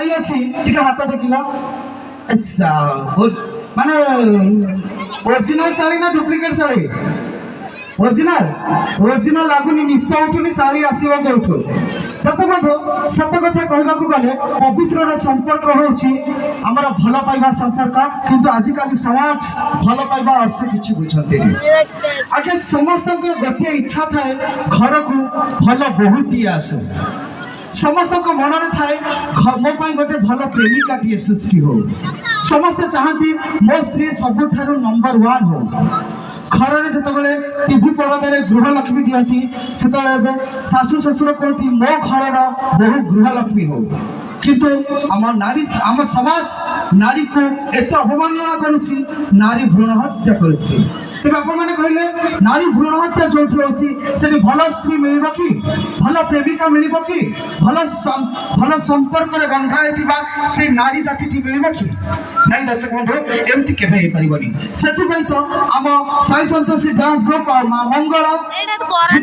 শাড়ি আছে ঠিক হাত টেকিল আচ্ছা মানে অরিজিনাল শাড়ি না ডুপ্লিকেট শাড়ি ओरिजिनल ओरिजिनल लगुनि निशा उठुनि शाड़ी आसो कोठु दर्शक बंधु सत कथा कहवा गले पवित्र संपर्क होउछि हमर भल पाइबा संपर्क किंतु आजिकल समाज भल पाइबा अर्थ किछि बुझते आगे समस्त गोटे इच्छा थाए घर को भल बहुटी आसु समस्त मन में थाए मो गोटे भल प्रेमिका टी सृष्टि हो समस्ते चाहती मो स्त्री सबुठारु नंबर 1 हो घर में जिते टीवी पर्दार गृहलक्ष्मी दिखती से शाशु शशुर कहती मो घर बहु गृहलक्ष्मी हो किंतु आम नारी आम समाज नारी को एत अवमानना करुच्ची नारी भ्रूण हत्या करुच्ची तेज आप कहले नारी भ्रूण हत्या जो होती भल स्त्री मिल कि भल प्रेमिका मिल कि भल संपर्क बंधा से नारी जाति मिल कि नहीं दर्शक बंधु एमती केवे हो पारिबनी सेति तो आम साई संतोषी डांस ग्रुप और मां मंगल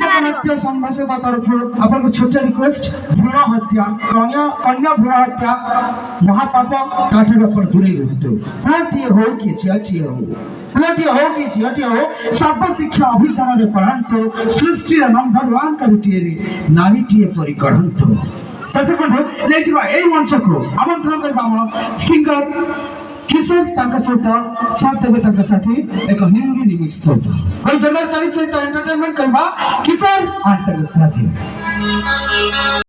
नृत्य संघ से तरफ आपन छोट रिक्वेस्ट भ्रूण हत्या कन्या भ्रूण हत्या महापाप ताठर अपन दूरे रहतो पार्टी हो कि झियाटी हो पुलाटी हो कि झियाटी हो सर्व शिक्षा अभियान रे पढ़ांतो सृष्टि नंबर 1 करिटिए नारी टीए परि कढंतो दर्शक बंधु ले जिबा एई मंच को आमंत्रण करबा हम सिंगर किशोर ताका सहित साथ देवे ताका साथी एक हिंदी रिमिक्स सहित कोई जल्दी ताली सहित एंटरटेनमेंट करबा किशोर आठ ताका साथी।